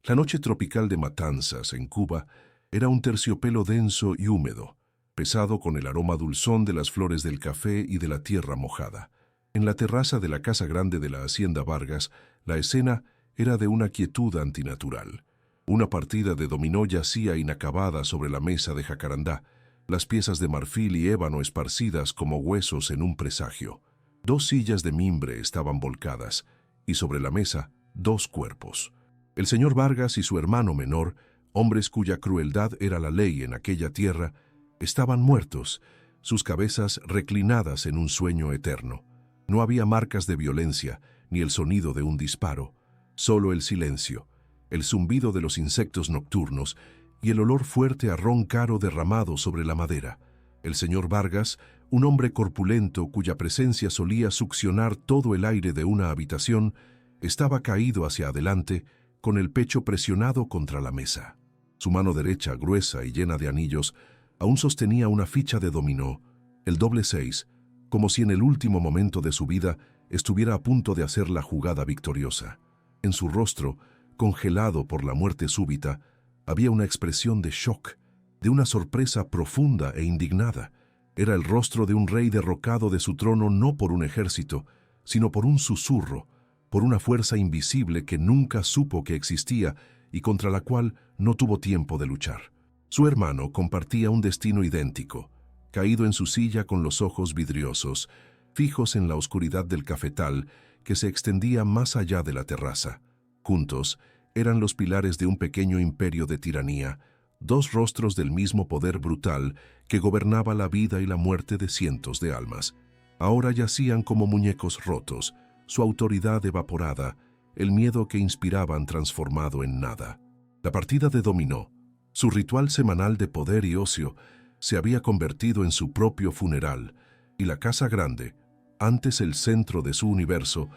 La noche tropical de Matanzas, en Cuba, era un terciopelo denso y húmedo, pesado con el aroma dulzón de las flores del café y de la tierra mojada. En la terraza de la casa grande de la Hacienda Vargas, la escena era de una quietud antinatural. Una partida de dominó yacía inacabada sobre la mesa de jacarandá, las piezas de marfil y ébano esparcidas como huesos en un presagio. Dos sillas de mimbre estaban volcadas, y sobre la mesa, dos cuerpos. El señor Vargas y su hermano menor, hombres cuya crueldad era la ley en aquella tierra, estaban muertos, sus cabezas reclinadas en un sueño eterno. No había marcas de violencia, ni el sonido de un disparo, solo el silencio, el zumbido de los insectos nocturnos y el olor fuerte a ron caro derramado sobre la madera. El señor Vargas, un hombre corpulento cuya presencia solía succionar todo el aire de una habitación, estaba caído hacia adelante, con el pecho presionado contra la mesa. Su mano derecha, gruesa y llena de anillos, aún sostenía una ficha de dominó, el doble 6, como si en el último momento de su vida estuviera a punto de hacer la jugada victoriosa. En su rostro, congelado por la muerte súbita, había una expresión de shock, de una sorpresa profunda e indignada. Era el rostro de un rey derrocado de su trono no por un ejército, sino por un susurro, por una fuerza invisible que nunca supo que existía y contra la cual no tuvo tiempo de luchar. Su hermano compartía un destino idéntico, caído en su silla con los ojos vidriosos, fijos en la oscuridad del cafetal que se extendía más allá de la terraza. Juntos, eran los pilares de un pequeño imperio de tiranía, dos rostros del mismo poder brutal que gobernaba la vida y la muerte de cientos de almas. Ahora yacían como muñecos rotos, su autoridad evaporada, el miedo que inspiraban transformado en nada. La partida de dominó, su ritual semanal de poder y ocio, se había convertido en su propio funeral, y la casa grande, antes el centro de su universo,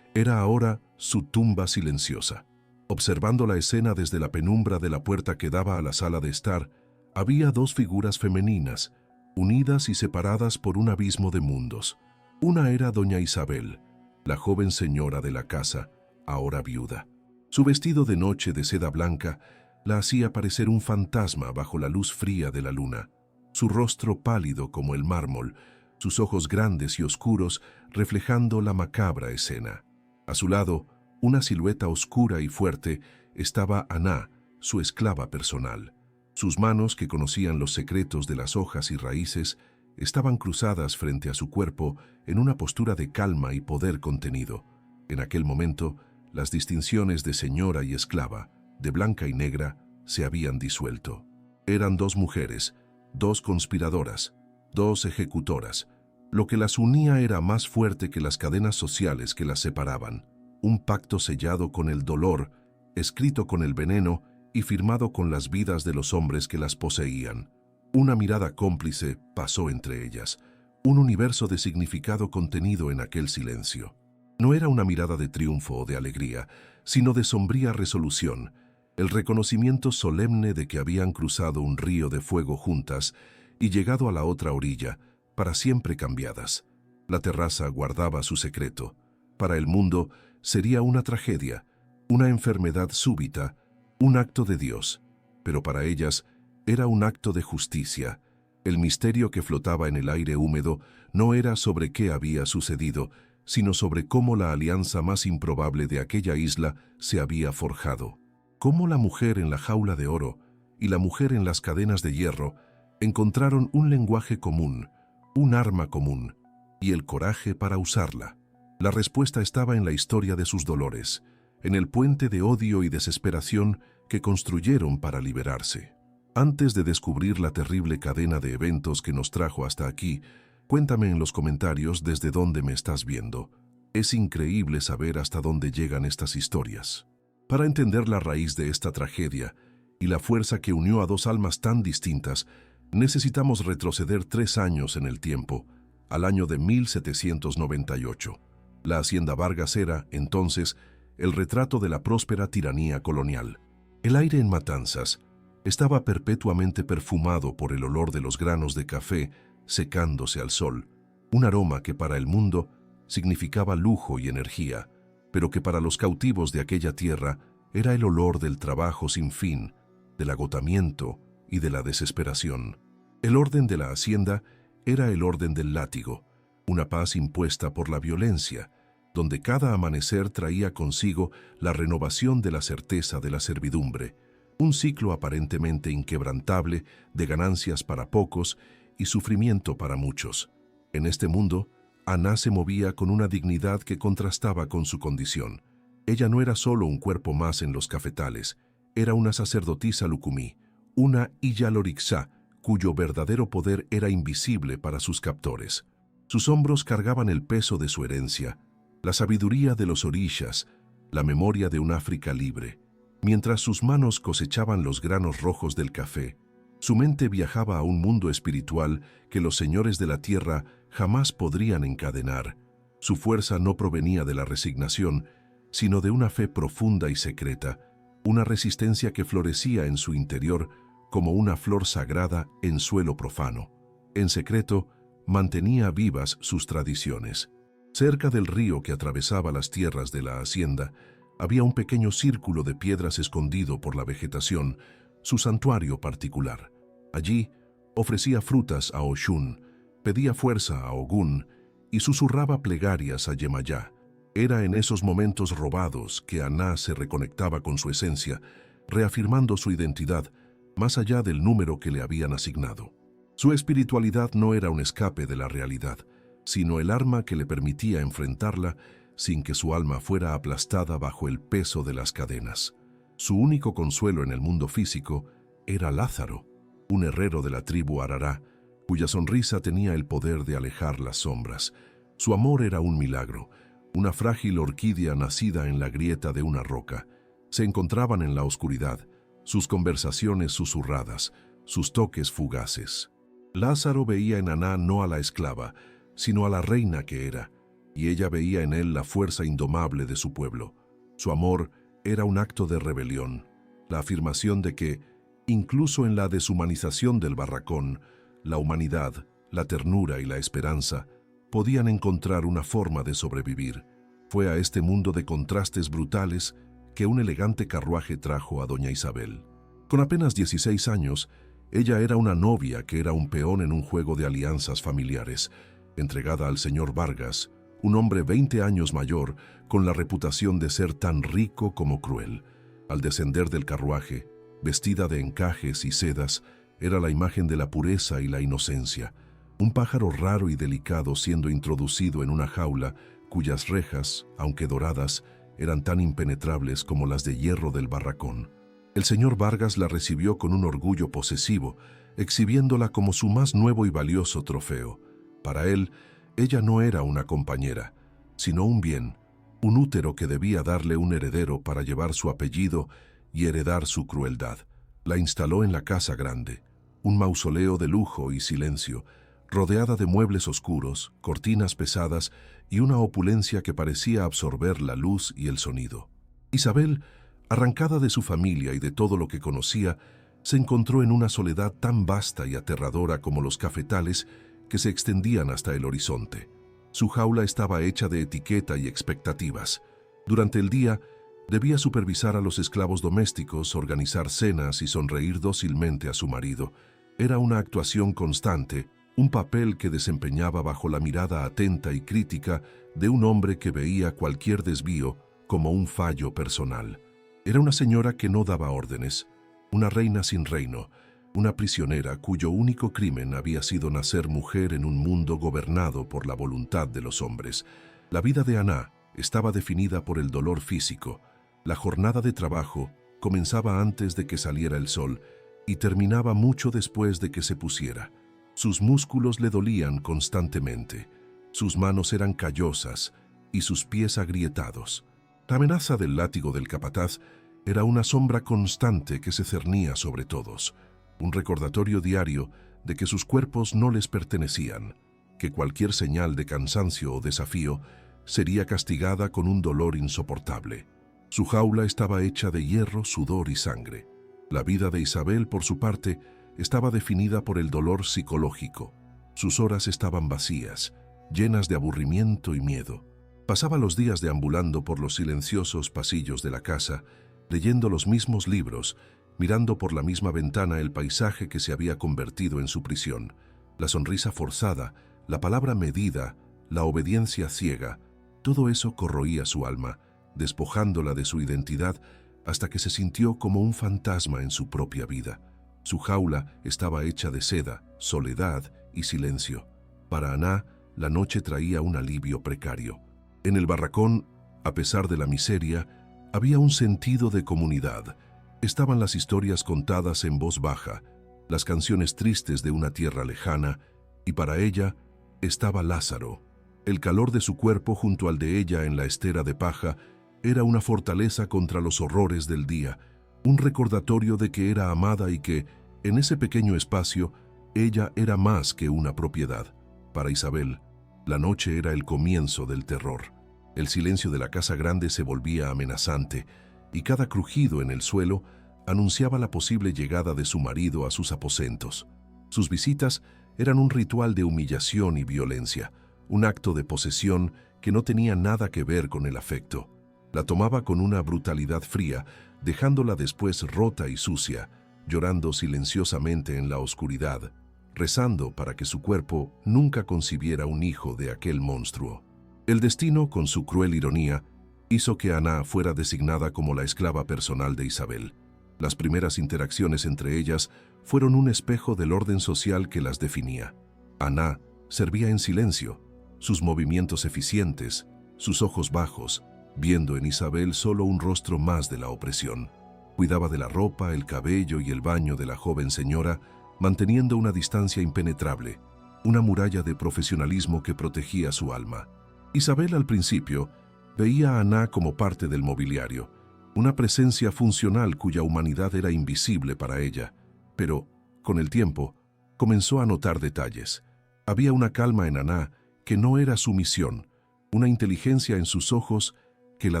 era ahora su tumba silenciosa. Observando la escena desde la penumbra de la puerta que daba a la sala de estar, había dos figuras femeninas, unidas y separadas por un abismo de mundos. Una era doña Isabel, la joven señora de la casa, ahora viuda. Su vestido de noche de seda blanca la hacía parecer un fantasma bajo la luz fría de la luna. Su rostro pálido como el mármol, sus ojos grandes y oscuros reflejando la macabra escena. A su lado, una silueta oscura y fuerte, estaba Aná, su esclava personal. Sus manos, que conocían los secretos de las hojas y raíces, estaban cruzadas frente a su cuerpo en una postura de calma y poder contenido. En aquel momento, las distinciones de señora y esclava, de blanca y negra, se habían disuelto. Eran dos mujeres, dos conspiradoras, dos ejecutoras. Lo que las unía era más fuerte que las cadenas sociales que las separaban. Un pacto sellado con el dolor, escrito con el veneno y firmado con las vidas de los hombres que las poseían. Una mirada cómplice pasó entre ellas, un universo de significado contenido en aquel silencio. No era una mirada de triunfo o de alegría, sino de sombría resolución, el reconocimiento solemne de que habían cruzado un río de fuego juntas y llegado a la otra orilla, para siempre cambiadas. La terraza guardaba su secreto. Para el mundo sería una tragedia, una enfermedad súbita, un acto de Dios, pero para ellas era un acto de justicia. El misterio que flotaba en el aire húmedo no era sobre qué había sucedido, sino sobre cómo la alianza más improbable de aquella isla se había forjado. Cómo la mujer en la jaula de oro y la mujer en las cadenas de hierro encontraron un lenguaje común, un arma común, y el coraje para usarla. La respuesta estaba en la historia de sus dolores, en el puente de odio y desesperación que construyeron para liberarse. Antes de descubrir la terrible cadena de eventos que nos trajo hasta aquí, cuéntame en los comentarios desde dónde me estás viendo. Es increíble saber hasta dónde llegan estas historias. Para entender la raíz de esta tragedia y la fuerza que unió a dos almas tan distintas, necesitamos retroceder 3 años en el tiempo, al año de 1798. La Hacienda Vargas era, entonces, el retrato de la próspera tiranía colonial. El aire en Matanzas estaba perpetuamente perfumado por el olor de los granos de café secándose al sol, un aroma que para el mundo significaba lujo y energía, pero que para los cautivos de aquella tierra Era el olor del trabajo sin fin, del agotamiento y de la desesperación. El orden de la hacienda era el orden del látigo, una paz impuesta por la violencia, donde cada amanecer traía consigo la renovación de la certeza de la servidumbre, un ciclo aparentemente inquebrantable de ganancias para pocos y sufrimiento para muchos. En este mundo, Aná se movía con una dignidad que contrastaba con su condición. Ella no era solo un cuerpo más en los cafetales, era una sacerdotisa lucumí, una Iyalorixá, cuyo verdadero poder era invisible para sus captores. Sus hombros cargaban el peso de su herencia, la sabiduría de los orishas, la memoria de un África libre. Mientras sus manos cosechaban los granos rojos del café, su mente viajaba a un mundo espiritual que los señores de la tierra jamás podrían encadenar. Su fuerza no provenía de la resignación, sino de una fe profunda y secreta, una resistencia que florecía en su interior como una flor sagrada en suelo profano. En secreto, mantenía vivas sus tradiciones. Cerca del río que atravesaba las tierras de la hacienda, había un pequeño círculo de piedras escondido por la vegetación, su santuario particular. Allí ofrecía frutas a Oshun, pedía fuerza a Ogún y susurraba plegarias a Yemayá. Era en esos momentos robados que Aná se reconectaba con su esencia, reafirmando su identidad más allá del número que le habían asignado. Su espiritualidad no era un escape de la realidad, sino el arma que le permitía enfrentarla sin que su alma fuera aplastada bajo el peso de las cadenas. Su único consuelo en el mundo físico era Lázaro, un herrero de la tribu Arará, cuya sonrisa tenía el poder de alejar las sombras. Su amor era un milagro, una frágil orquídea nacida en la grieta de una roca. Se encontraban en la oscuridad, sus conversaciones susurradas, sus toques fugaces. Lázaro veía en Aná no a la esclava, sino a la reina que era, y ella veía en él la fuerza indomable de su pueblo. Su amor era un acto de rebelión, la afirmación de que, incluso en la deshumanización del barracón, la humanidad, la ternura y la esperanza podían encontrar una forma de sobrevivir. Fue a este mundo de contrastes brutales que un elegante carruaje trajo a doña Isabel. Con apenas 16 años, ella era una novia que era un peón en un juego de alianzas familiares, entregada al señor Vargas, un hombre 20 años mayor, con la reputación de ser tan rico como cruel. Al descender del carruaje, vestida de encajes y sedas, era la imagen de la pureza y la inocencia, un pájaro raro y delicado siendo introducido en una jaula cuyas rejas, aunque doradas, eran tan impenetrables como las de hierro del barracón. El señor Vargas la recibió con un orgullo posesivo, exhibiéndola como su más nuevo y valioso trofeo. Para él, ella no era una compañera, sino un bien, un útero que debía darle un heredero para llevar su apellido y heredar su crueldad. La instaló en la casa grande, un mausoleo de lujo y silencio, rodeada de muebles oscuros, cortinas pesadas y una opulencia que parecía absorber la luz y el sonido. Isabel, arrancada de su familia y de todo lo que conocía, se encontró en una soledad tan vasta y aterradora como los cafetales que se extendían hasta el horizonte. Su jaula estaba hecha de etiqueta y expectativas. Durante el día, debía supervisar a los esclavos domésticos, organizar cenas y sonreír dócilmente a su marido. Era una actuación constante, un papel que desempeñaba bajo la mirada atenta y crítica de un hombre que veía cualquier desvío como un fallo personal. Era una señora que no daba órdenes, una reina sin reino, una prisionera cuyo único crimen había sido nacer mujer en un mundo gobernado por la voluntad de los hombres. La vida de Aná estaba definida por el dolor físico. La jornada de trabajo comenzaba antes de que saliera el sol y terminaba mucho después de que se pusiera. Sus músculos le dolían constantemente, sus manos eran callosas y sus pies agrietados. La amenaza del látigo del capataz era una sombra constante que se cernía sobre todos, un recordatorio diario de que sus cuerpos no les pertenecían, que cualquier señal de cansancio o desafío sería castigada con un dolor insoportable. Su jaula estaba hecha de hierro, sudor y sangre. La vida de Isabel, por su parte, estaba definida por el dolor psicológico. Sus horas estaban vacías, llenas de aburrimiento y miedo. Pasaba los días deambulando por los silenciosos pasillos de la casa, leyendo los mismos libros, mirando por la misma ventana el paisaje que se había convertido en su prisión. La sonrisa forzada, la palabra medida, la obediencia ciega, todo eso corroía su alma, despojándola de su identidad hasta que se sintió como un fantasma en su propia vida. Su jaula estaba hecha de seda, soledad y silencio. Para Aná, la noche traía un alivio precario. En el barracón, a pesar de la miseria, había un sentido de comunidad. Estaban las historias contadas en voz baja, las canciones tristes de una tierra lejana, y para ella estaba Lázaro. El calor de su cuerpo junto al de ella en la estera de paja era una fortaleza contra los horrores del día, un recordatorio de que era amada y que, en ese pequeño espacio, ella era más que una propiedad. Para Isabel, la noche era el comienzo del terror. El silencio de la casa grande se volvía amenazante, y cada crujido en el suelo anunciaba la posible llegada de su marido a sus aposentos. Sus visitas eran un ritual de humillación y violencia, un acto de posesión que no tenía nada que ver con el afecto. La tomaba con una brutalidad fría, dejándola después rota y sucia, llorando silenciosamente en la oscuridad, rezando para que su cuerpo nunca concibiera un hijo de aquel monstruo. El destino, con su cruel ironía, hizo que Aná fuera designada como la esclava personal de Isabel. Las primeras interacciones entre ellas fueron un espejo del orden social que las definía. Aná servía en silencio, sus movimientos eficientes, sus ojos bajos, viendo en Isabel solo un rostro más de la opresión. Cuidaba de la ropa, el cabello y el baño de la joven señora, manteniendo una distancia impenetrable, una muralla de profesionalismo que protegía su alma. Isabel al principio veía a Aná como parte del mobiliario, una presencia funcional cuya humanidad era invisible para ella, pero, con el tiempo, comenzó a notar detalles. Había una calma en Aná que no era sumisión, una inteligencia en sus ojos que la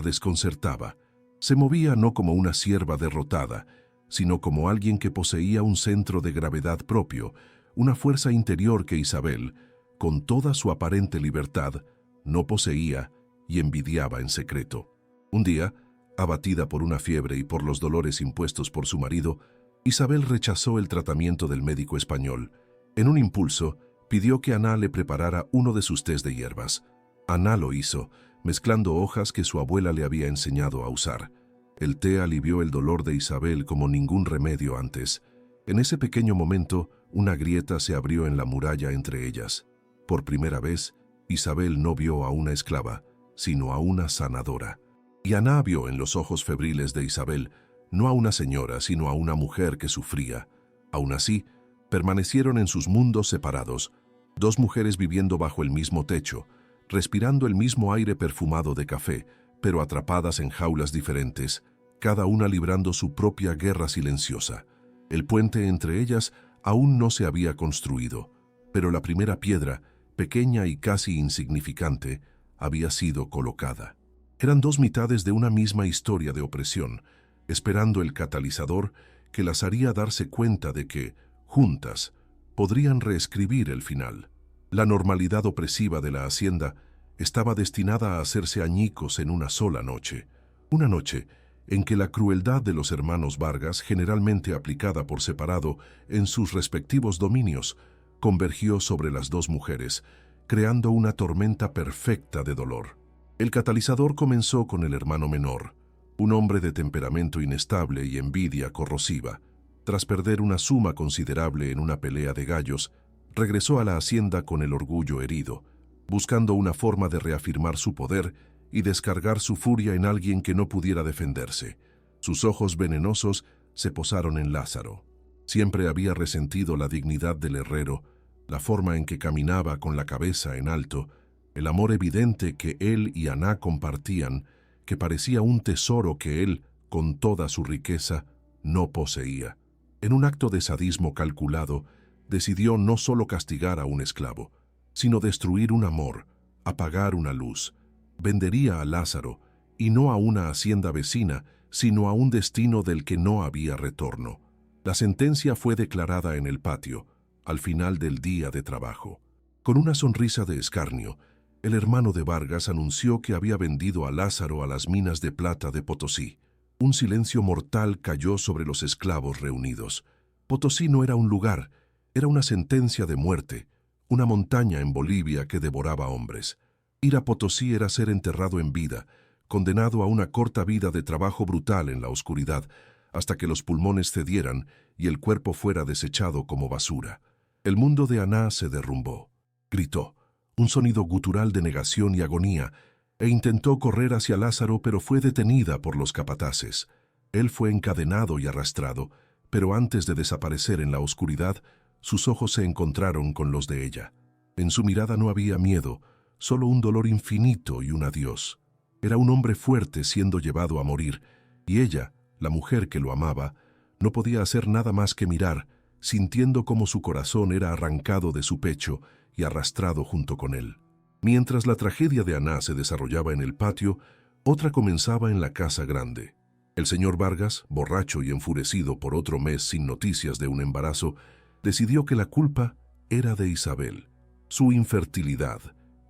desconcertaba. Se movía no como una sierva derrotada, sino como alguien que poseía un centro de gravedad propio, una fuerza interior que Isabel, con toda su aparente libertad, no poseía y envidiaba en secreto. Un día, abatida por una fiebre y por los dolores impuestos por su marido, Isabel rechazó el tratamiento del médico español. En un impulso, pidió que Aná le preparara uno de sus tés de hierbas. Aná lo hizo, mezclando hojas que su abuela le había enseñado a usar. El té alivió el dolor de Isabel como ningún remedio antes. En ese pequeño momento, una grieta se abrió en la muralla entre ellas. Por primera vez, Isabel no vio a una esclava, sino a una sanadora. Y Aná vio en los ojos febriles de Isabel no a una señora, sino a una mujer que sufría. Aún así, permanecieron en sus mundos separados, dos mujeres viviendo bajo el mismo techo, respirando el mismo aire perfumado de café, pero atrapadas en jaulas diferentes, cada una librando su propia guerra silenciosa. El puente entre ellas aún no se había construido, pero la primera piedra, pequeña y casi insignificante, había sido colocada. Eran dos mitades de una misma historia de opresión, esperando el catalizador que las haría darse cuenta de que, juntas, podrían reescribir el final. La normalidad opresiva de la hacienda estaba destinada a hacerse añicos en una sola noche. Una noche en que la crueldad de los hermanos Vargas, generalmente aplicada por separado en sus respectivos dominios, convergió sobre las dos mujeres, creando una tormenta perfecta de dolor. El catalizador comenzó con el hermano menor, un hombre de temperamento inestable y envidia corrosiva. Tras perder una suma considerable en una pelea de gallos, regresó a la hacienda con el orgullo herido, buscando una forma de reafirmar su poder y descargar su furia en alguien que no pudiera defenderse. Sus ojos venenosos se posaron en Lázaro. Siempre había resentido la dignidad del herrero, la forma en que caminaba con la cabeza en alto, el amor evidente que él y Aná compartían, que parecía un tesoro que él, con toda su riqueza, no poseía. En un acto de sadismo calculado, decidió no solo castigar a un esclavo, sino destruir un amor, apagar una luz. Vendería a Lázaro, y no a una hacienda vecina, sino a un destino del que no había retorno. La sentencia fue declarada en el patio, al final del día de trabajo. Con una sonrisa de escarnio, el hermano de Vargas anunció que había vendido a Lázaro a las minas de plata de Potosí. Un silencio mortal cayó sobre los esclavos reunidos. Potosí no era un lugar, era una sentencia de muerte, una montaña en Bolivia que devoraba hombres. Ir a Potosí era ser enterrado en vida, condenado a una corta vida de trabajo brutal en la oscuridad, hasta que los pulmones cedieran y el cuerpo fuera desechado como basura. El mundo de Aná se derrumbó. Gritó, un sonido gutural de negación y agonía, e intentó correr hacia Lázaro, pero fue detenida por los capataces. Él fue encadenado y arrastrado, pero antes de desaparecer en la oscuridad, sus ojos se encontraron con los de ella. En su mirada no había miedo, solo un dolor infinito y un adiós. Era un hombre fuerte siendo llevado a morir, y ella, la mujer que lo amaba, no podía hacer nada más que mirar, sintiendo cómo su corazón era arrancado de su pecho y arrastrado junto con él. Mientras la tragedia de Aná se desarrollaba en el patio, otra comenzaba en la casa grande. El señor Vargas, borracho y enfurecido por otro mes sin noticias de un embarazo, decidió que la culpa era de Isabel. Su infertilidad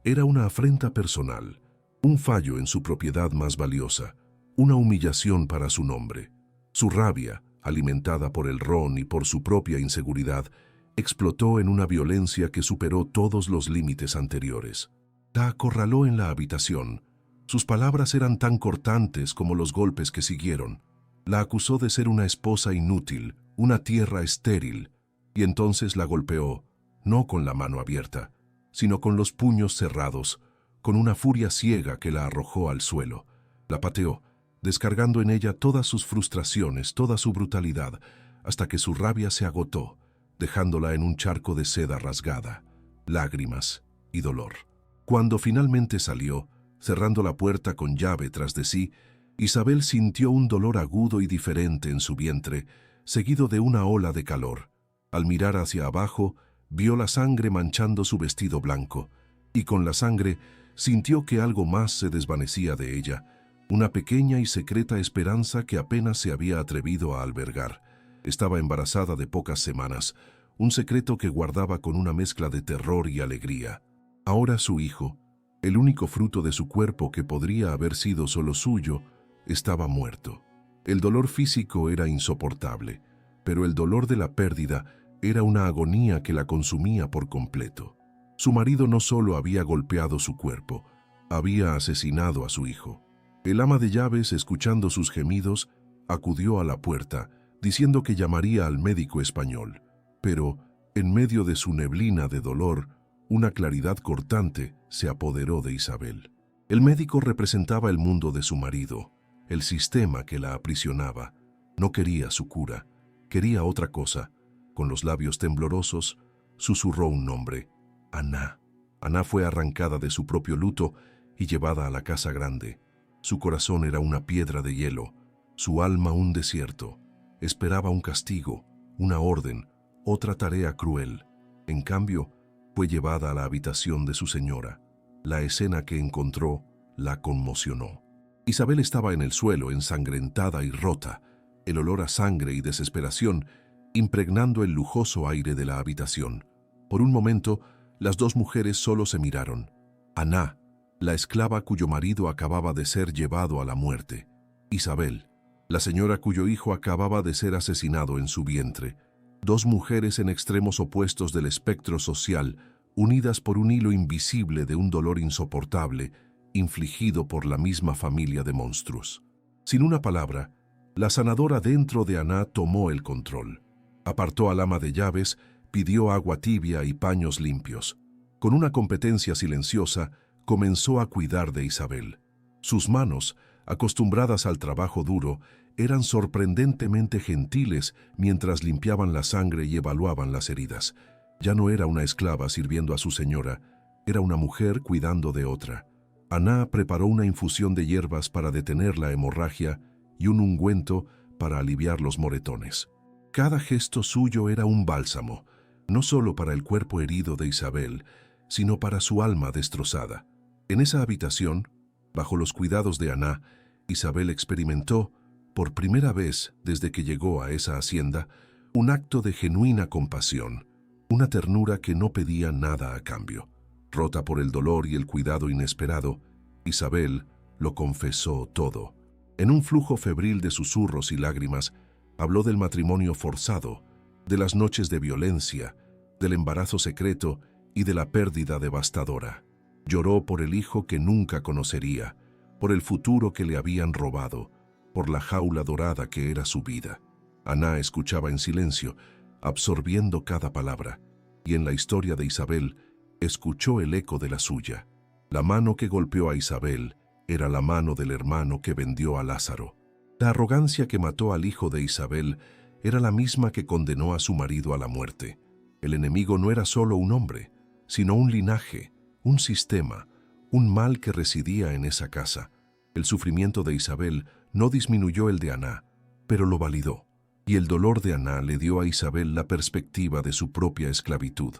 era una afrenta personal, un fallo en su propiedad más valiosa, una humillación para su nombre. Su rabia, alimentada por el ron y por su propia inseguridad, explotó en una violencia que superó todos los límites anteriores. La acorraló en la habitación. Sus palabras eran tan cortantes como los golpes que siguieron. La acusó de ser una esposa inútil, una tierra estéril, y entonces la golpeó, no con la mano abierta, sino con los puños cerrados, con una furia ciega que la arrojó al suelo. La pateó, descargando en ella todas sus frustraciones, toda su brutalidad, hasta que su rabia se agotó, dejándola en un charco de seda rasgada, lágrimas y dolor. Cuando finalmente salió, cerrando la puerta con llave tras de sí, Isabel sintió un dolor agudo y diferente en su vientre, seguido de una ola de calor. Al mirar hacia abajo, vio la sangre manchando su vestido blanco, y con la sangre sintió que algo más se desvanecía de ella, una pequeña y secreta esperanza que apenas se había atrevido a albergar. Estaba embarazada de pocas semanas, un secreto que guardaba con una mezcla de terror y alegría. Ahora su hijo, el único fruto de su cuerpo que podría haber sido solo suyo, estaba muerto. El dolor físico era insoportable, pero el dolor de la pérdida era una agonía que la consumía por completo. Su marido no solo había golpeado su cuerpo, había asesinado a su hijo. El ama de llaves, escuchando sus gemidos, acudió a la puerta, diciendo que llamaría al médico español. Pero, en medio de su neblina de dolor, una claridad cortante se apoderó de Isabel. El médico representaba el mundo de su marido, el sistema que la aprisionaba. No quería su cura, quería otra cosa. Con los labios temblorosos, susurró un nombre: Aná. Aná fue arrancada de su propio luto y llevada a la casa grande. Su corazón era una piedra de hielo, su alma un desierto. Esperaba un castigo, una orden, otra tarea cruel. En cambio, fue llevada a la habitación de su señora. La escena que encontró la conmocionó. Isabel estaba en el suelo, ensangrentada y rota, el olor a sangre y desesperación impregnando el lujoso aire de la habitación. Por un momento, las dos mujeres solo se miraron. Aná, la esclava cuyo marido acababa de ser llevado a la muerte. Isabel, la señora cuyo hijo acababa de ser asesinado en su vientre. Dos mujeres en extremos opuestos del espectro social, unidas por un hilo invisible de un dolor insoportable, infligido por la misma familia de monstruos. Sin una palabra, la sanadora dentro de Aná tomó el control. Apartó al ama de llaves, pidió agua tibia y paños limpios. Con una competencia silenciosa, comenzó a cuidar de Isabel. Sus manos, acostumbradas al trabajo duro, eran sorprendentemente gentiles mientras limpiaban la sangre y evaluaban las heridas. Ya no era una esclava sirviendo a su señora, era una mujer cuidando de otra. Aná preparó una infusión de hierbas para detener la hemorragia y un ungüento para aliviar los moretones. Cada gesto suyo era un bálsamo, no solo para el cuerpo herido de Isabel, sino para su alma destrozada. En esa habitación, bajo los cuidados de Aná, Isabel experimentó, por primera vez desde que llegó a esa hacienda, un acto de genuina compasión, una ternura que no pedía nada a cambio. Rota por el dolor y el cuidado inesperado, Isabel lo confesó todo. En un flujo febril de susurros y lágrimas, habló del matrimonio forzado, de las noches de violencia, del embarazo secreto y de la pérdida devastadora. Lloró por el hijo que nunca conocería, por el futuro que le habían robado, por la jaula dorada que era su vida. Aná escuchaba en silencio, absorbiendo cada palabra, y en la historia de Isabel escuchó el eco de la suya. La mano que golpeó a Isabel era la mano del hermano que vendió a Lázaro. La arrogancia que mató al hijo de Isabel era la misma que condenó a su marido a la muerte. El enemigo no era solo un hombre, sino un linaje, un sistema, un mal que residía en esa casa. El sufrimiento de Isabel no disminuyó el de Aná, pero lo validó. Y el dolor de Aná le dio a Isabel la perspectiva de su propia esclavitud.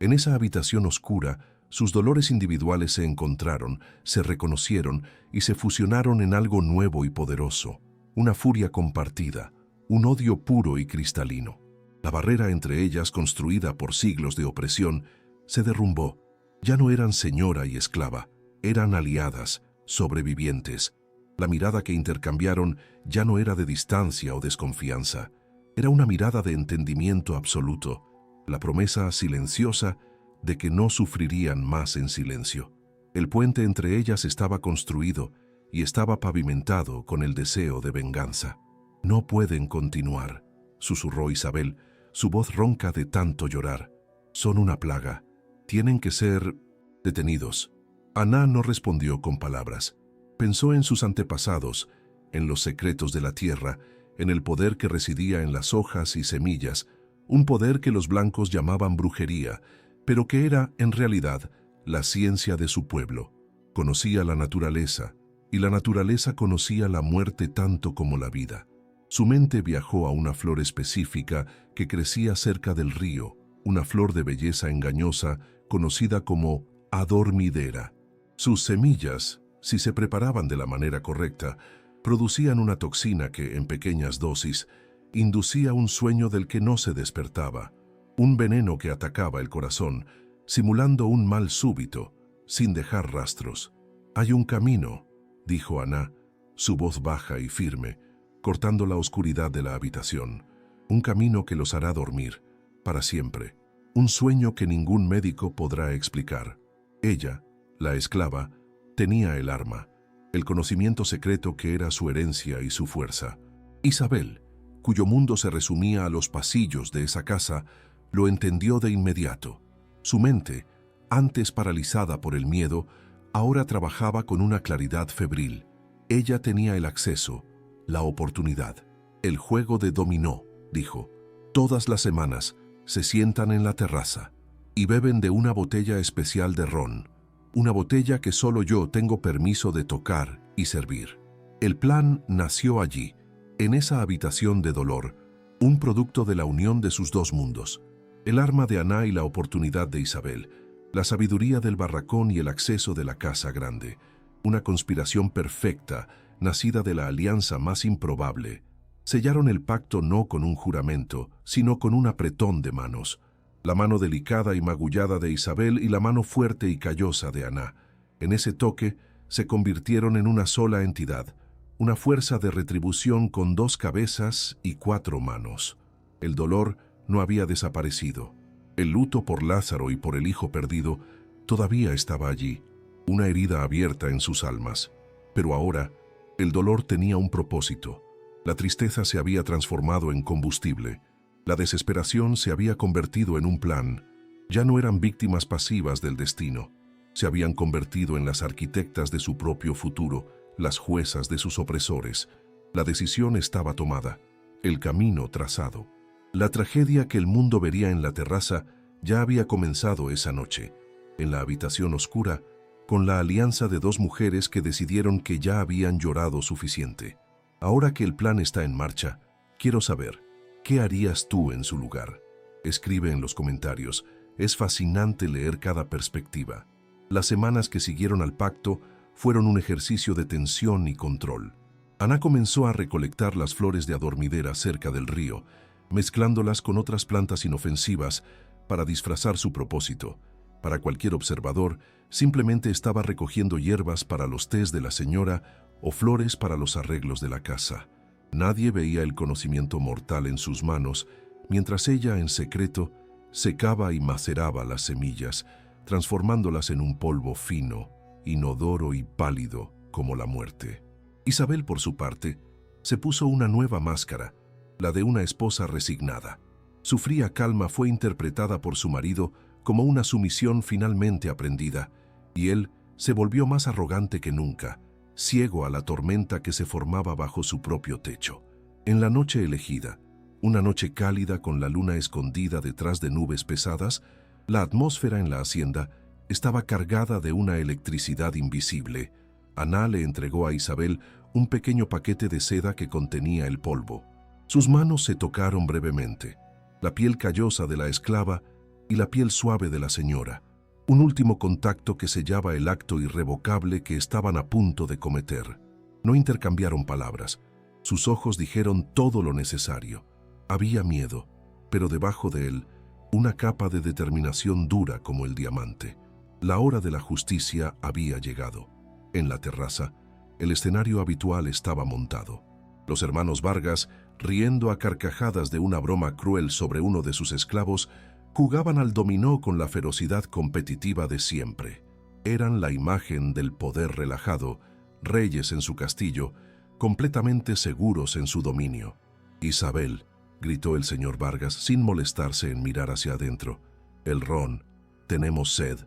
En esa habitación oscura, sus dolores individuales se encontraron, se reconocieron y se fusionaron en algo nuevo y poderoso. Una furia compartida, un odio puro y cristalino. La barrera entre ellas, construida por siglos de opresión, se derrumbó. Ya no eran señora y esclava, eran aliadas, sobrevivientes. La mirada que intercambiaron ya no era de distancia o desconfianza. Era una mirada de entendimiento absoluto, la promesa silenciosa de que no sufrirían más en silencio. El puente entre ellas estaba construido y estaba pavimentado con el deseo de venganza. «No pueden continuar», susurró Isabel, su voz ronca de tanto llorar. «Son una plaga. Tienen que ser detenidos». Aná no respondió con palabras. Pensó en sus antepasados, en los secretos de la tierra, en el poder que residía en las hojas y semillas, un poder que los blancos llamaban brujería, pero que era, en realidad, la ciencia de su pueblo. Conocía la naturaleza, y la naturaleza conocía la muerte tanto como la vida. Su mente viajó a una flor específica que crecía cerca del río, una flor de belleza engañosa conocida como adormidera. Sus semillas, si se preparaban de la manera correcta, producían una toxina que, en pequeñas dosis, inducía un sueño del que no se despertaba, un veneno que atacaba el corazón, simulando un mal súbito, sin dejar rastros. «Hay un camino», dijo Aná, su voz baja y firme, cortando la oscuridad de la habitación. «Un camino que los hará dormir, para siempre. Un sueño que ningún médico podrá explicar». Ella, la esclava, tenía el arma, el conocimiento secreto que era su herencia y su fuerza. Isabel, cuyo mundo se resumía a los pasillos de esa casa, lo entendió de inmediato. Su mente, antes paralizada por el miedo, ahora trabajaba con una claridad febril. Ella tenía el acceso, la oportunidad. «El juego de dominó», dijo. «Todas las semanas se sientan en la terraza y beben de una botella especial de ron, una botella que solo yo tengo permiso de tocar y servir». El plan nació allí, en esa habitación de dolor, un producto de la unión de sus dos mundos. El arma de Aná y la oportunidad de Isabel, la sabiduría del barracón y el acceso de la casa grande. Una conspiración perfecta, nacida de la alianza más improbable. Sellaron el pacto no con un juramento, sino con un apretón de manos. La mano delicada y magullada de Isabel y la mano fuerte y callosa de Aná. En ese toque se convirtieron en una sola entidad, una fuerza de retribución con 2 cabezas y 4 manos. El dolor no había desaparecido. El luto por Lázaro y por el hijo perdido todavía estaba allí, una herida abierta en sus almas. Pero ahora, el dolor tenía un propósito. La tristeza se había transformado en combustible. La desesperación se había convertido en un plan. Ya no eran víctimas pasivas del destino. Se habían convertido en las arquitectas de su propio futuro, las juezas de sus opresores. La decisión estaba tomada, el camino trazado. La tragedia que el mundo vería en la terraza ya había comenzado esa noche, en la habitación oscura, con la alianza de 2 mujeres que decidieron que ya habían llorado suficiente. Ahora que el plan está en marcha, quiero saber, ¿qué harías tú en su lugar? Escribe en los comentarios. Es fascinante leer cada perspectiva. Las semanas que siguieron al pacto fueron un ejercicio de tensión y control. Aná comenzó a recolectar las flores de adormidera cerca del río, mezclándolas con otras plantas inofensivas para disfrazar su propósito. Para cualquier observador, simplemente estaba recogiendo hierbas para los tés de la señora o flores para los arreglos de la casa. Nadie veía el conocimiento mortal en sus manos, mientras ella, en secreto, secaba y maceraba las semillas, transformándolas en un polvo fino, inodoro y pálido como la muerte. Isabel, por su parte, se puso una nueva máscara, la de una esposa resignada. Su fría calma fue interpretada por su marido como una sumisión finalmente aprendida, y él se volvió más arrogante que nunca, ciego a la tormenta que se formaba bajo su propio techo. En la noche elegida, una noche cálida con la luna escondida detrás de nubes pesadas, la atmósfera en la hacienda estaba cargada de una electricidad invisible. Ana le entregó a Isabel un pequeño paquete de seda que contenía el polvo. Sus manos se tocaron brevemente, la piel callosa de la esclava y la piel suave de la señora, un último contacto que sellaba el acto irrevocable que estaban a punto de cometer. No intercambiaron palabras. Sus ojos dijeron todo lo necesario. Había miedo, pero debajo de él, una capa de determinación dura como el diamante. La hora de la justicia había llegado. En la terraza, el escenario habitual estaba montado. Los hermanos Vargas, riendo a carcajadas de una broma cruel sobre uno de sus esclavos, jugaban al dominó con la ferocidad competitiva de siempre. Eran la imagen del poder relajado, reyes en su castillo, completamente seguros en su dominio. «Isabel», gritó el señor Vargas sin molestarse en mirar hacia adentro. «El ron. Tenemos sed».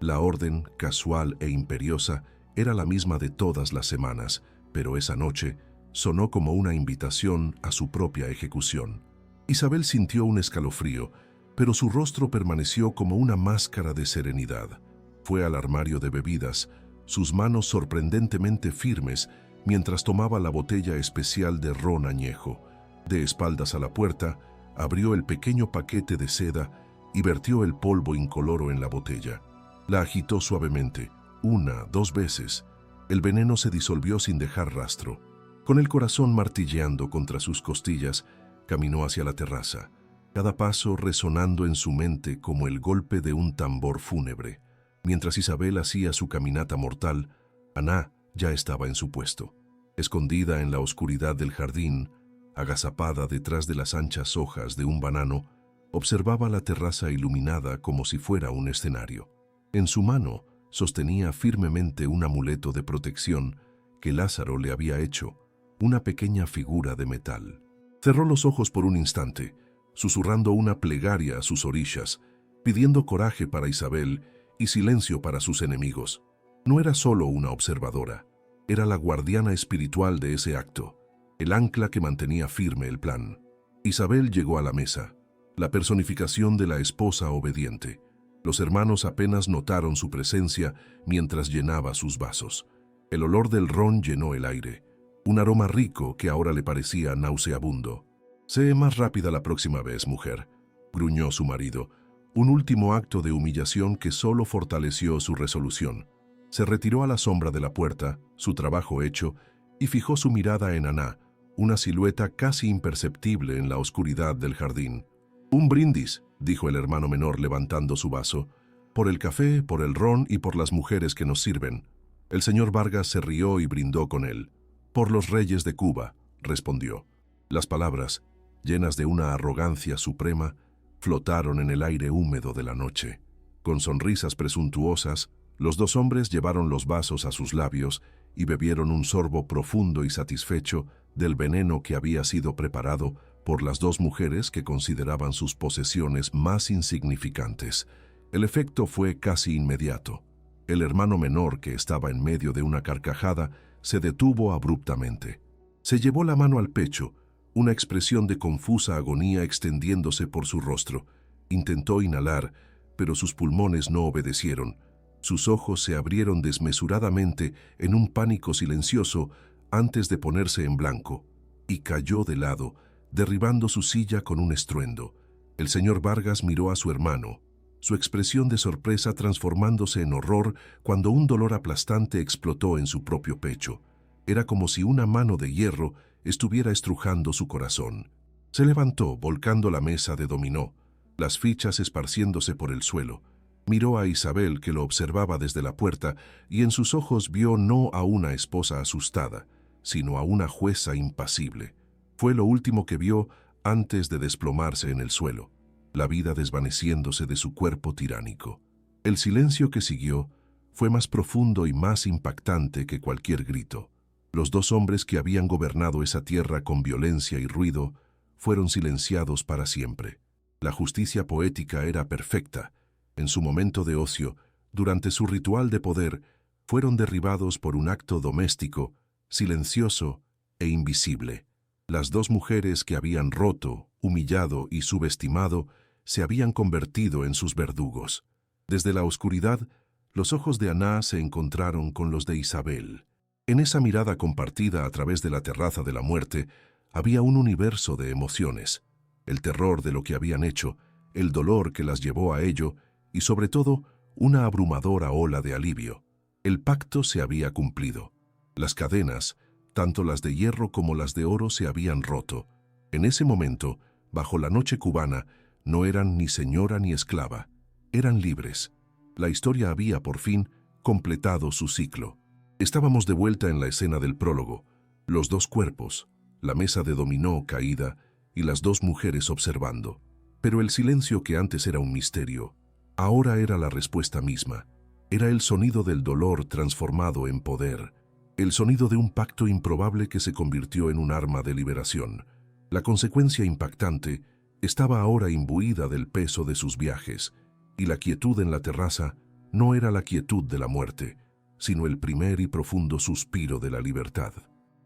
La orden, casual e imperiosa, era la misma de todas las semanas, pero esa noche sonó como una invitación a su propia ejecución. Isabel sintió un escalofrío, pero su rostro permaneció como una máscara de serenidad. Fue al armario de bebidas, sus manos sorprendentemente firmes, mientras tomaba la botella especial de ron añejo. De espaldas a la puerta, abrió el pequeño paquete de seda y vertió el polvo incoloro en la botella. La agitó suavemente, 1, 2 veces. El veneno se disolvió sin dejar rastro. Con el corazón martilleando contra sus costillas, caminó hacia la terraza, cada paso resonando en su mente como el golpe de un tambor fúnebre. Mientras Isabel hacía su caminata mortal, Ana ya estaba en su puesto. Escondida en la oscuridad del jardín, agazapada detrás de las anchas hojas de un banano, observaba la terraza iluminada como si fuera un escenario. En su mano sostenía firmemente un amuleto de protección que Lázaro le había hecho, una pequeña figura de metal. Cerró los ojos por un instante, susurrando una plegaria a sus orillas, pidiendo coraje para Isabel y silencio para sus enemigos. No era solo una observadora, era la guardiana espiritual de ese acto, el ancla que mantenía firme el plan. Isabel llegó a la mesa, la personificación de la esposa obediente. Los hermanos apenas notaron su presencia mientras llenaba sus vasos. El olor del ron llenó el aire, un aroma rico que ahora le parecía nauseabundo. «Sé más rápida la próxima vez, mujer», gruñó su marido, un último acto de humillación que solo fortaleció su resolución. Se retiró a la sombra de la puerta, su trabajo hecho, y fijó su mirada en Ana, una silueta casi imperceptible en la oscuridad del jardín. «Un brindis», dijo el hermano menor levantando su vaso, «por el café, por el ron y por las mujeres que nos sirven». El señor Vargas se rió y brindó con él. «Por los reyes de Cuba», respondió. Las palabras, llenas de una arrogancia suprema, flotaron en el aire húmedo de la noche. Con sonrisas presuntuosas, los dos hombres llevaron los vasos a sus labios y bebieron un sorbo profundo y satisfecho del veneno que había sido preparado por las dos mujeres que consideraban sus posesiones más insignificantes. El efecto fue casi inmediato. El hermano menor, que estaba en medio de una carcajada, se detuvo abruptamente. Se llevó la mano al pecho, una expresión de confusa agonía extendiéndose por su rostro. Intentó inhalar, pero sus pulmones no obedecieron. Sus ojos se abrieron desmesuradamente en un pánico silencioso antes de ponerse en blanco, y cayó de lado, derribando su silla con un estruendo. El señor Vargas miró a su hermano, su expresión de sorpresa transformándose en horror cuando un dolor aplastante explotó en su propio pecho. Era como si una mano de hierro estuviera estrujando su corazón. Se levantó, volcando la mesa de dominó, las fichas esparciéndose por el suelo. Miró a Isabel, que lo observaba desde la puerta, y en sus ojos vio no a una esposa asustada, sino a una jueza impasible. Fue lo último que vio antes de desplomarse en el suelo, la vida desvaneciéndose de su cuerpo tiránico. El silencio que siguió fue más profundo y más impactante que cualquier grito. Los dos hombres que habían gobernado esa tierra con violencia y ruido fueron silenciados para siempre. La justicia poética era perfecta. En su momento de ocio, durante su ritual de poder, fueron derribados por un acto doméstico, silencioso e invisible. Las dos mujeres que habían roto, humillado y subestimado se habían convertido en sus verdugos. Desde la oscuridad, los ojos de Aná se encontraron con los de Isabel. En esa mirada compartida a través de la terraza de la muerte, había un universo de emociones. El terror de lo que habían hecho, el dolor que las llevó a ello, y sobre todo, una abrumadora ola de alivio. El pacto se había cumplido. Las cadenas, tanto las de hierro como las de oro, se habían roto. En ese momento, bajo la noche cubana, no eran ni señora ni esclava. Eran libres. La historia había, por fin, completado su ciclo. Estábamos de vuelta en la escena del prólogo. Los dos cuerpos, la mesa de dominó caída y las dos mujeres observando. Pero el silencio que antes era un misterio, ahora era la respuesta misma. Era el sonido del dolor transformado en poder. El sonido de un pacto improbable que se convirtió en un arma de liberación. La consecuencia impactante estaba ahora imbuida del peso de sus viajes, y la quietud en la terraza no era la quietud de la muerte, sino el primer y profundo suspiro de la libertad.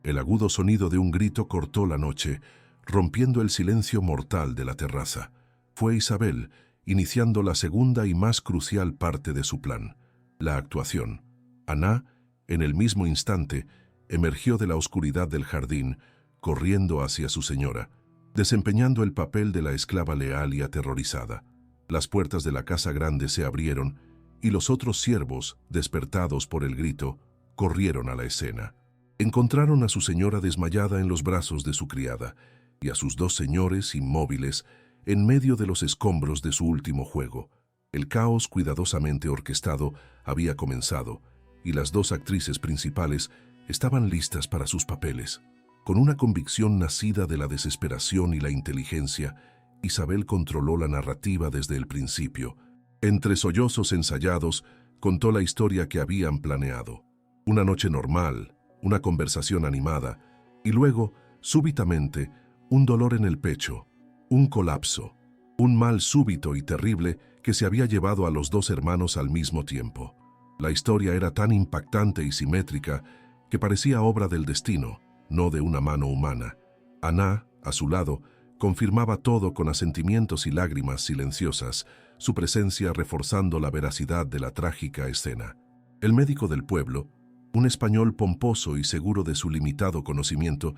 El agudo sonido de un grito cortó la noche, rompiendo el silencio mortal de la terraza. Fue Isabel, iniciando la segunda y más crucial parte de su plan, la actuación. Aná, en el mismo instante, emergió de la oscuridad del jardín, corriendo hacia su señora, desempeñando el papel de la esclava leal y aterrorizada. Las puertas de la casa grande se abrieron y los otros siervos, despertados por el grito, corrieron a la escena. Encontraron a su señora desmayada en los brazos de su criada y a sus dos señores inmóviles en medio de los escombros de su último juego. El caos cuidadosamente orquestado había comenzado y las dos actrices principales estaban listas para sus papeles. Con una convicción nacida de la desesperación y la inteligencia, Isabel controló la narrativa desde el principio. Entre sollozos ensayados, contó la historia que habían planeado. Una noche normal, una conversación animada, y luego, súbitamente, un dolor en el pecho, un colapso, un mal súbito y terrible que se había llevado a los dos hermanos al mismo tiempo. La historia era tan impactante y simétrica que parecía obra del destino, no de una mano humana. Aná, a su lado, confirmaba todo con asentimientos y lágrimas silenciosas, su presencia reforzando la veracidad de la trágica escena. El médico del pueblo, un español pomposo y seguro de su limitado conocimiento,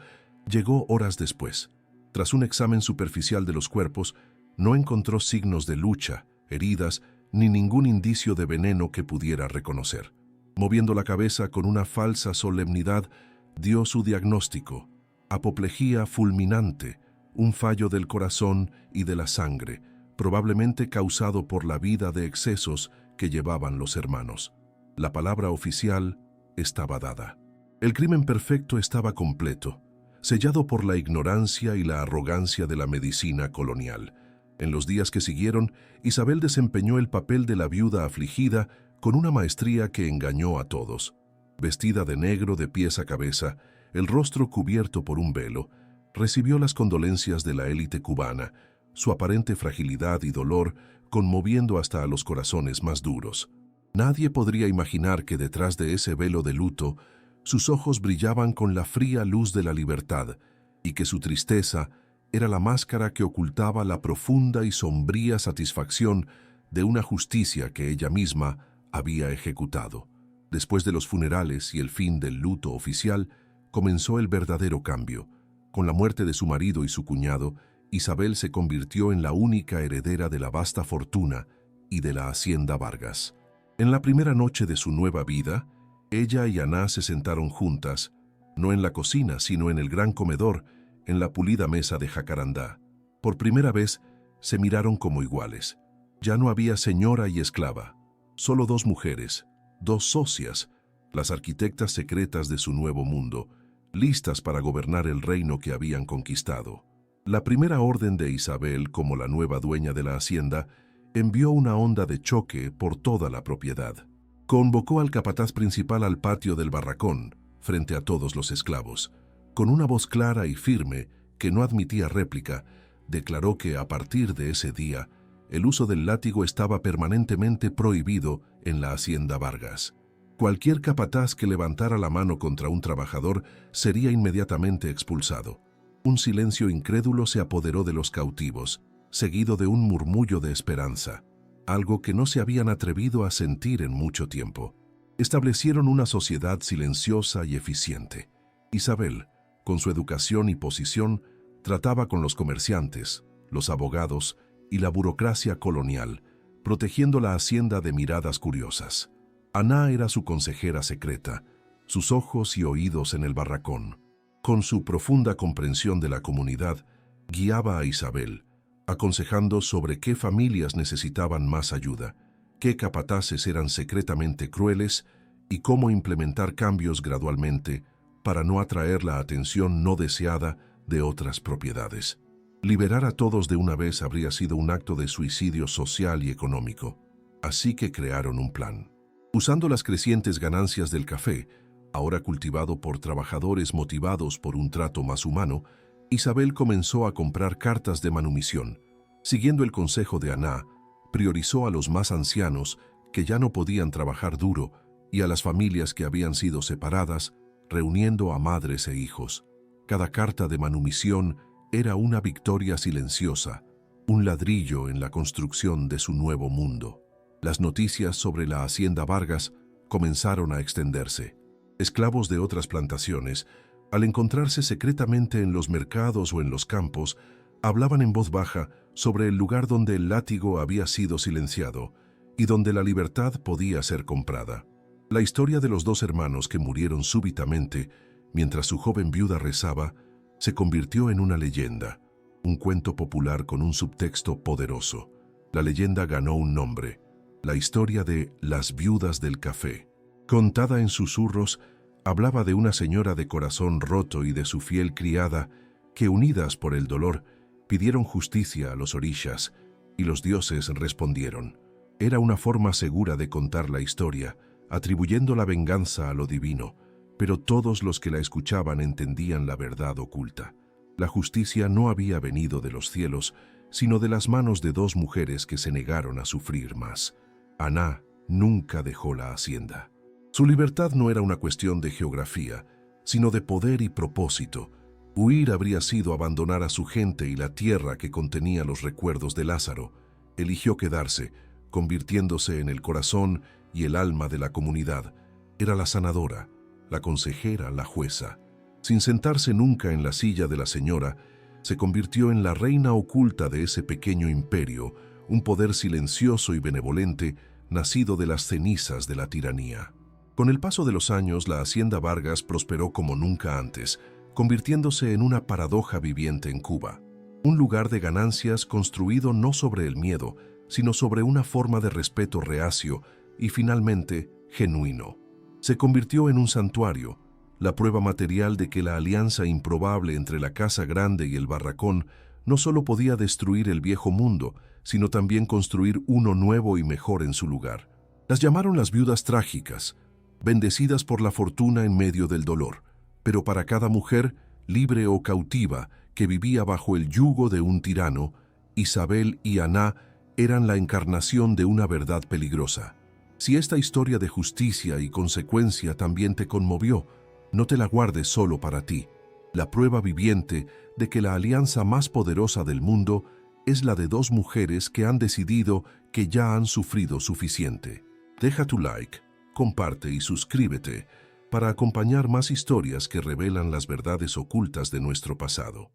llegó horas después. Tras un examen superficial de los cuerpos, no encontró signos de lucha, heridas, ni ningún indicio de veneno que pudiera reconocer. Moviendo la cabeza con una falsa solemnidad, dio su diagnóstico: apoplejía fulminante, un fallo del corazón y de la sangre, probablemente causado por la vida de excesos que llevaban los hermanos. La palabra oficial estaba dada. El crimen perfecto estaba completo, sellado por la ignorancia y la arrogancia de la medicina colonial. En los días que siguieron, Isabel desempeñó el papel de la viuda afligida con una maestría que engañó a todos. Vestida de negro de pies a cabeza, el rostro cubierto por un velo, recibió las condolencias de la élite cubana, su aparente fragilidad y dolor conmoviendo hasta a los corazones más duros. Nadie podría imaginar que detrás de ese velo de luto, sus ojos brillaban con la fría luz de la libertad y que su tristeza era la máscara que ocultaba la profunda y sombría satisfacción de una justicia que ella misma había ejecutado. Después de los funerales y el fin del luto oficial, comenzó el verdadero cambio. Con la muerte de su marido y su cuñado, Isabel se convirtió en la única heredera de la vasta fortuna y de la hacienda Vargas. En la primera noche de su nueva vida, ella y Aná se sentaron juntas, no en la cocina, sino en el gran comedor, en la pulida mesa de jacarandá. Por primera vez se miraron como iguales. Ya no había señora y esclava, Solo dos mujeres, dos socias, las arquitectas secretas de su nuevo mundo, listas para gobernar el reino que habían conquistado. La primera orden de Isabel, como la nueva dueña de la hacienda, envió una onda de choque por toda la propiedad. Convocó al capataz principal al patio del barracón, frente a todos los esclavos. Con una voz clara y firme, que no admitía réplica, declaró que a partir de ese día, el uso del látigo estaba permanentemente prohibido en la hacienda Vargas. Cualquier capataz que levantara la mano contra un trabajador sería inmediatamente expulsado. Un silencio incrédulo se apoderó de los cautivos, seguido de un murmullo de esperanza, algo que no se habían atrevido a sentir en mucho tiempo. Establecieron una sociedad silenciosa y eficiente. Isabel, con su educación y posición, trataba con los comerciantes, los abogados y la burocracia colonial, protegiendo la hacienda de miradas curiosas. Aná era su consejera secreta, sus ojos y oídos en el barracón. Con su profunda comprensión de la comunidad, guiaba a Isabel, aconsejando sobre qué familias necesitaban más ayuda, qué capataces eran secretamente crueles y cómo implementar cambios gradualmente para no atraer la atención no deseada de otras propiedades. Liberar a todos de una vez habría sido un acto de suicidio social y económico, así que crearon un plan. Usando las crecientes ganancias del café, ahora cultivado por trabajadores motivados por un trato más humano, Isabel comenzó a comprar cartas de manumisión. Siguiendo el consejo de Aná, priorizó a los más ancianos que ya no podían trabajar duro y a las familias que habían sido separadas, reuniendo a madres e hijos. Cada carta de manumisión era una victoria silenciosa, un ladrillo en la construcción de su nuevo mundo. Las noticias sobre la hacienda Vargas comenzaron a extenderse. Esclavos de otras plantaciones, al encontrarse secretamente en los mercados o en los campos, hablaban en voz baja sobre el lugar donde el látigo había sido silenciado y donde la libertad podía ser comprada. La historia de los dos hermanos que murieron súbitamente mientras su joven viuda rezaba se convirtió en una leyenda, un cuento popular con un subtexto poderoso. La leyenda ganó un nombre: la historia de las viudas del café. Contada en susurros, hablaba de una señora de corazón roto y de su fiel criada que, unidas por el dolor, pidieron justicia a los orishas, y los dioses respondieron. Era una forma segura de contar la historia, atribuyendo la venganza a lo divino, pero todos los que la escuchaban entendían la verdad oculta. La justicia no había venido de los cielos, sino de las manos de dos mujeres que se negaron a sufrir más. Aná nunca dejó la hacienda. Su libertad no era una cuestión de geografía, sino de poder y propósito. Huir habría sido abandonar a su gente y la tierra que contenía los recuerdos de Lázaro. Eligió quedarse, convirtiéndose en el corazón y el alma de la comunidad. Era la sanadora, la consejera, la jueza. Sin sentarse nunca en la silla de la señora, se convirtió en la reina oculta de ese pequeño imperio, un poder silencioso y benevolente, nacido de las cenizas de la tiranía. Con el paso de los años, la hacienda Vargas prosperó como nunca antes, convirtiéndose en una paradoja viviente en Cuba. Un lugar de ganancias construido no sobre el miedo, sino sobre una forma de respeto reacio y, finalmente, genuino. Se convirtió en un santuario, la prueba material de que la alianza improbable entre la Casa Grande y el Barracón no solo podía destruir el viejo mundo, sino también construir uno nuevo y mejor en su lugar. Las llamaron las viudas trágicas, bendecidas por la fortuna en medio del dolor, pero para cada mujer, libre o cautiva, que vivía bajo el yugo de un tirano, Isabel y Aná eran la encarnación de una verdad peligrosa. Si esta historia de justicia y consecuencia también te conmovió, no te la guardes solo para ti. La prueba viviente de que la alianza más poderosa del mundo es la de dos mujeres que han decidido que ya han sufrido suficiente. Deja tu like, comparte y suscríbete para acompañar más historias que revelan las verdades ocultas de nuestro pasado.